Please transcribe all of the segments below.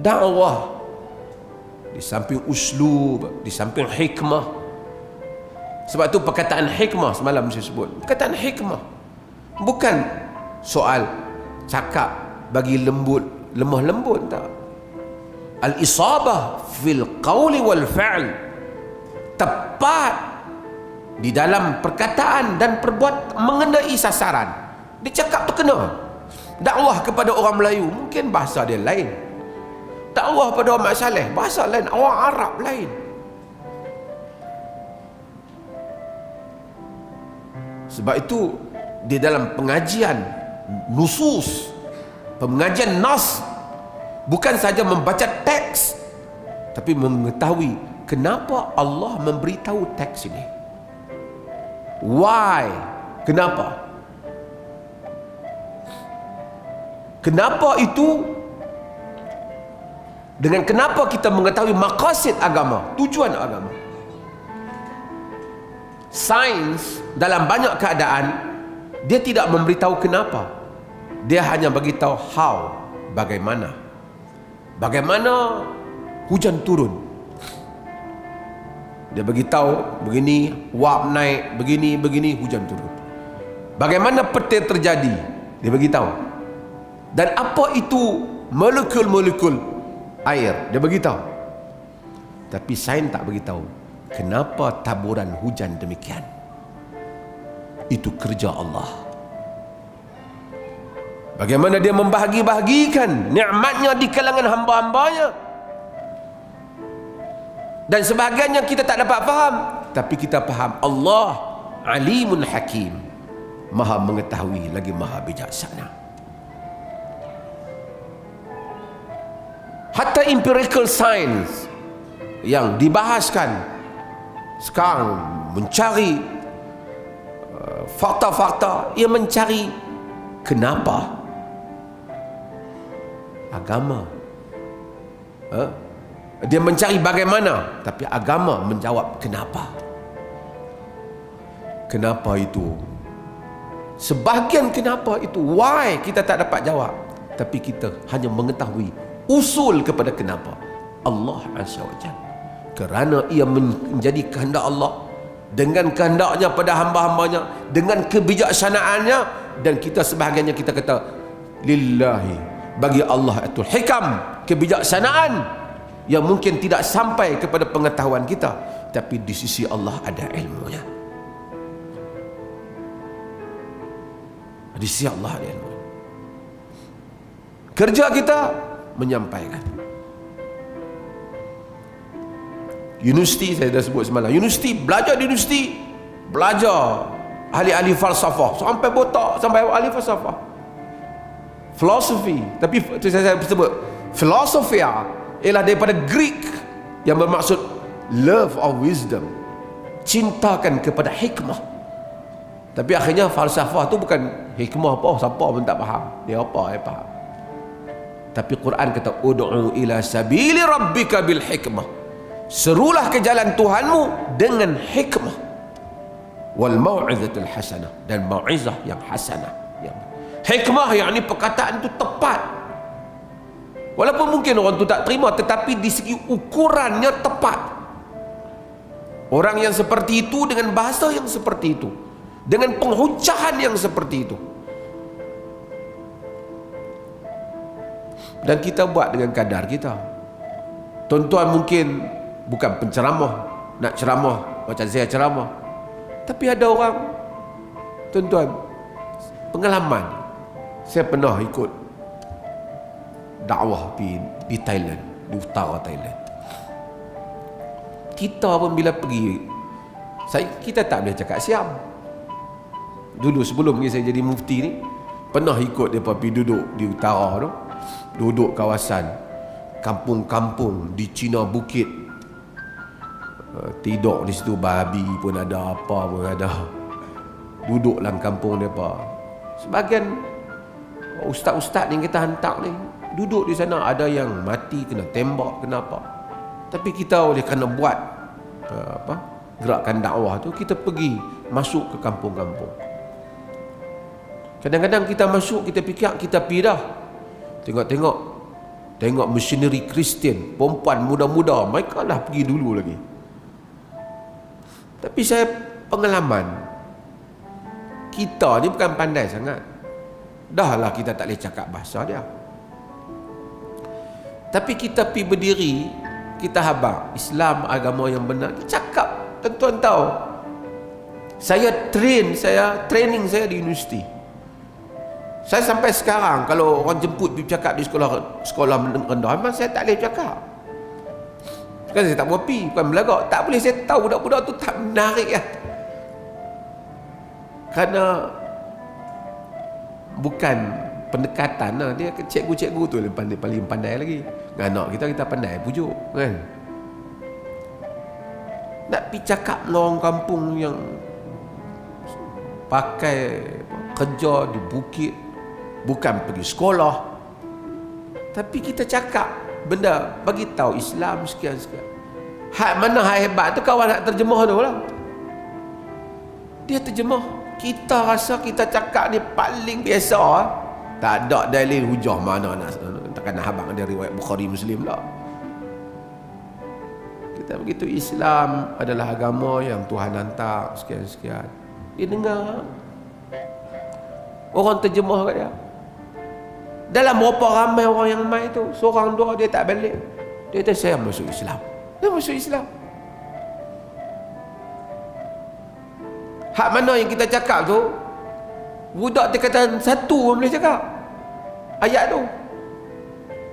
dakwah, di samping uslub, di samping hikmah. Sebab tu perkataan hikmah semalam saya sebut, perkataan hikmah bukan soal cakap bagi lembut, lemah lembut, tak. Al-isabah fil qawli wal fa'l, tepat di dalam perkataan dan perbuatan, mengenai sasaran. Dia cakap tu kena. Dakwah kepada orang Melayu mungkin bahasa dia lain, dakwah pada orang Mak Saleh bahasa lain, orang Arab lain. Sebab itu di dalam pengajian nusus, pengajian nas, bukan saja membaca teks, tapi mengetahui kenapa Allah memberitahu teks ini. Why? Kenapa? Kenapa itu? Dengan kenapa kita mengetahui maqasid agama, tujuan agama. Sains dalam banyak keadaan dia tidak memberitahu kenapa, dia hanya beritahu how, bagaimana. Bagaimana hujan turun, dia beritahu begini, wap naik, begini hujan turun. Bagaimana petir terjadi, dia beritahu. Dan apa itu molekul-molekul air, dia beritahu. Tapi sains tak beritahu kenapa taburan hujan demikian. Itu kerja Allah. Bagaimana dia membahagi-bahagikan nikmatnya di kalangan hamba-hambanya. Dan sebahagiannya kita tak dapat faham, tapi kita faham Allah alimun hakim, maha mengetahui lagi maha bijaksana. Hatta empirical science yang dibahaskan sekarang mencari fakta-fakta, ia mencari kenapa agama. Dia mencari bagaimana, tapi agama menjawab kenapa. Kenapa itu? Sebahagian kenapa itu, why, kita tak dapat jawab, tapi kita hanya mengetahui usul kepada kenapa. Allah Azza wa Jalla, kerana ia menjadi kehendak Allah, dengan kehendaknya pada hamba-hambanya, dengan kebijaksanaannya. Dan kita sebahagiannya kita kata lillahi, bagi Allah itu hikam, kebijaksanaan yang mungkin tidak sampai kepada pengetahuan kita, tapi di sisi Allah ada ilmunya. Di sisi Allah ada ilmu. Kerja kita menyampaikan. Universiti, saya dah sebut semalam, universiti, belajar di universiti, belajar ahli-ahli falsafah sampai botak, sampai ahli falsafah, filosofi. Tapi itu saya sebut filosofia ialah daripada Greek yang bermaksud love of wisdom, cintakan kepada hikmah. Tapi akhirnya falsafah tu bukan hikmah apa, siapa pun tak faham dia apa, saya faham. Tapi Quran kata ud'u ila sabili rabbika bil hikmah, serulah ke jalan Tuhanmu dengan hikmah, wal mau'izatul hasanah, dan mau'izah yang hasanah. Hikmah yakni perkataan itu tepat, walaupun mungkin orang tu tak terima, tetapi di segi ukurannya tepat. Orang yang seperti itu dengan bahasa yang seperti itu, dengan penghujaan yang seperti itu, dan kita buat dengan kadar kita. Tuan-tuan mungkin bukan penceramah, nak ceramah macam saya ceramah, tapi ada orang, tuan-tuan, pengalaman, saya pernah ikut dakwah di Thailand, di utara Thailand. Kita pun bila pergi, kita tak boleh cakap siam. Dulu sebelum saya jadi mufti ni, pernah ikut mereka pergi duduk di utara tu, duduk kawasan kampung-kampung di Cina Bukit, tidur di situ, babi pun ada, apa pun ada, duduk dalam kampung mereka. Sebagian ustaz-ustaz yang kita hantar ni duduk di sana, ada yang mati kena tembak, kena apa. Tapi kita oleh kerana buat gerakan dakwah tu, kita pergi masuk ke kampung-kampung. Kadang-kadang kita masuk, kita fikir kita pergi dah, tengok-tengok tengok missionary Kristian, perempuan muda-muda, mereka lah pergi dulu lagi. Tapi saya pengalaman, kita ni bukan pandai sangat. Dah lah kita tak boleh cakap bahasa dia. Tapi kita pergi berdiri, kita habaq Islam agama yang benar, kita cakap, tuan-tuan tahu. Saya training saya di universiti. Saya sampai sekarang kalau orang jemput pergi cakap di sekolah rendah, memang saya tak boleh cakap. Bukan saya tak mau pergi, bukan belagak, tak boleh. Saya tahu budak-budak tu tak menarik lah. Kerana bukan pendekatan lah. Dia cikgu-cikgu tu paling pandai lagi. Dengan anak kita pandai pujuk kan. Nak pergi cakap dengan orang kampung yang pakai kerja di bukit, bukan pergi sekolah, tapi kita cakap benda, bagi tahu Islam sekian-sekian. Hak mana hak hebat tu kawan nak terjemah tu lah. Dia terjemah. Kita rasa kita cakap ni paling biasa. Tak ada dalil hujah mana takkan nak habaq dia riwayat Bukhari Muslim lah. Kita begitu, Islam adalah agama yang Tuhan hantar sekian-sekian. Dia dengar, orang terjemah kat dia. Dalam berapa ramai orang yang mai tu, seorang dua dia tak balik. Dia kata saya masuk Islam. Dia masuk Islam. Hak mana yang kita cakap tu, budak tingkatan 1 pun boleh cakap ayat tu.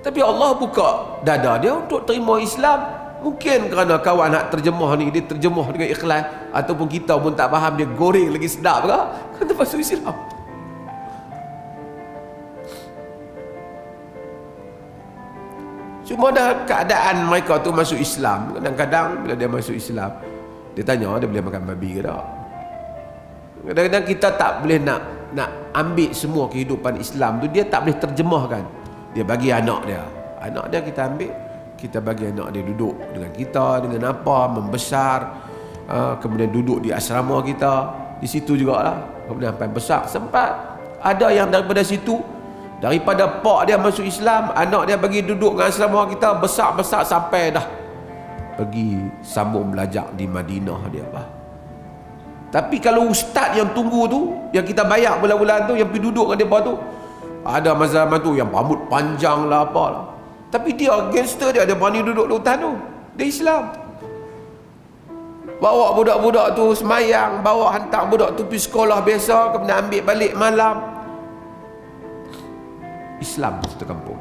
Tapi Allah buka dada dia untuk terima Islam. Mungkin kerana kawan nak terjemah ni, dia terjemah dengan ikhlas, ataupun kita pun tak faham, dia goreng lagi sedap ke, kata masuk Islam. Cuma dah keadaan mereka tu masuk Islam. Kadang-kadang bila dia masuk Islam, dia tanya dia boleh makan babi ke tak. Kadang-kadang kita tak boleh nak ambil semua kehidupan Islam tu, dia tak boleh terjemahkan. Dia bagi anak dia kita ambil, kita bagi anak dia duduk dengan kita, dengan apa, membesar, kemudian duduk di asrama kita, di situ jugalah, kemudian sampai besar. Sempat ada yang daripada situ, daripada pak dia masuk Islam, anak dia bagi duduk dengan asrama kita, besar-besar sampai dah pergi sambung belajar di Madinah dia bah. Tapi kalau ustaz yang tunggu tu, yang kita bayar bulan-bulan tu, yang pergi duduk dengan dia tu, ada zaman tu yang rambut panjang lah apalah, tapi dia gangster, dia berani duduk di hutan tu. Dia Islam. Bawa budak-budak tu semayang, bawa hantar budak tu pergi sekolah biasa, kemudian ambil balik malam. Islam satu kampung.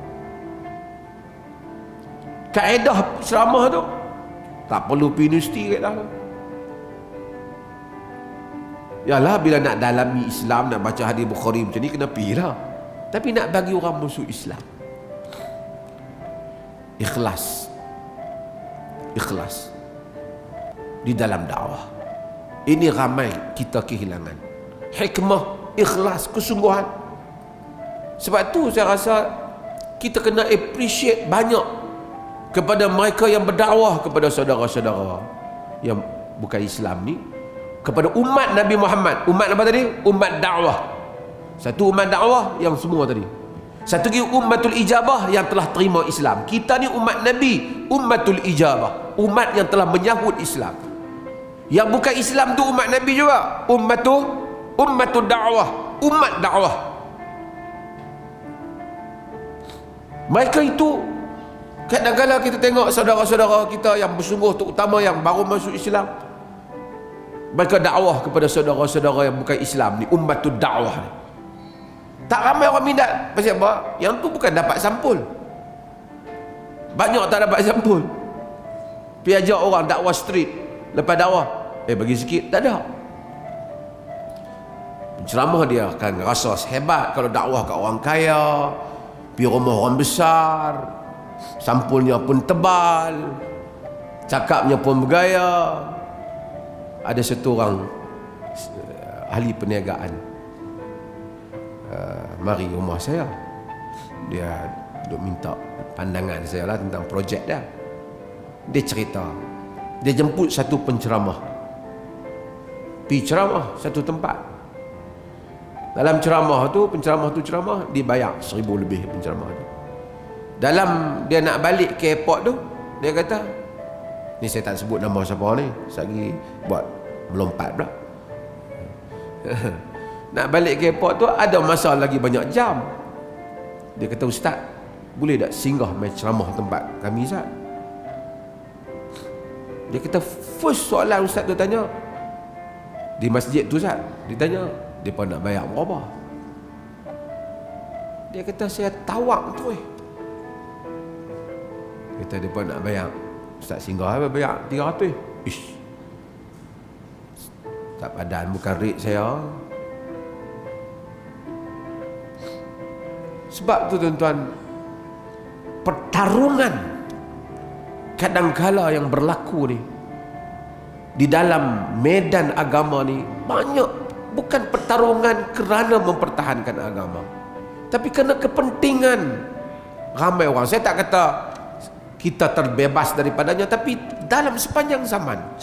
Kaedah ceramah tu tak perlu pergi universiti kaedah tu. Yalah, bila nak dalami Islam, nak baca hadis Bukhari macam ni, kena pergi lah. Tapi nak bagi orang masuk Islam, ikhlas di dalam dakwah. Ini ramai kita kehilangan hikmah, ikhlas, kesungguhan. Sebab tu saya rasa kita kena appreciate banyak kepada mereka yang berdakwah kepada saudara-saudara yang bukan Islam ni, kepada umat Nabi Muhammad. Umat apa tadi? Umat dakwah. Satu umat dakwah yang semua tadi. Satu lagi ummatul ijabah yang telah terima Islam. Kita ni umat Nabi, ummatul ijabah, umat yang telah menyahut Islam. Yang bukan Islam tu umat Nabi juga, ummatul dakwah, umat dakwah. Mereka itu kadang-kadang kita tengok saudara-saudara kita yang bersungguh, terutama yang baru masuk Islam, mereka dakwah kepada saudara-saudara yang bukan Islam ni, ummatul dakwah ni. Tak ramai orang minat. Pasal apa? Yang tu bukan dapat sampul. Banyak tak dapat sampul. Pergi ajak orang dakwah street, lepas dakwah, bagi sikit, tak ada. Penceramah dia akan rasa hebat kalau dakwah kat orang kaya, pergi rumah orang besar, sampulnya pun tebal, cakapnya pun bergaya. Ada satu orang ahli perniagaan mari rumah saya, dia duk minta pandangan saya lah tentang projek dia. Dia cerita, dia jemput satu penceramah pergi ceramah satu tempat. Dalam ceramah tu, penceramah tu ceramah, dia bayar 1,000 lebih penceramah tu. Dalam dia nak balik ke airport tu, dia kata, ni saya tak sebut nama siapa ni, lagi buat melompat pula. Nak balik ke airport tu ada masa lagi banyak jam. Dia kata, Ustaz, boleh tak singgah main ceramah tempat kami, Ustaz? Dia kata, first soalan Ustaz tu tanya, di masjid tu, Ustaz, dia tanya, mereka nak bayar berapa? Dia kata, saya tawak tu. Kata, mereka nak bayar, Ustaz singgah bayar 300. Ish, tak padan, bukan rate saya. Sebab tu tuan-tuan, pertarungan kadangkala yang berlaku ni di dalam medan agama ni banyak bukan pertarungan kerana mempertahankan agama, tapi kerana kepentingan ramai orang. Saya tak kata kita terbebas daripadanya, tapi dalam sepanjang zaman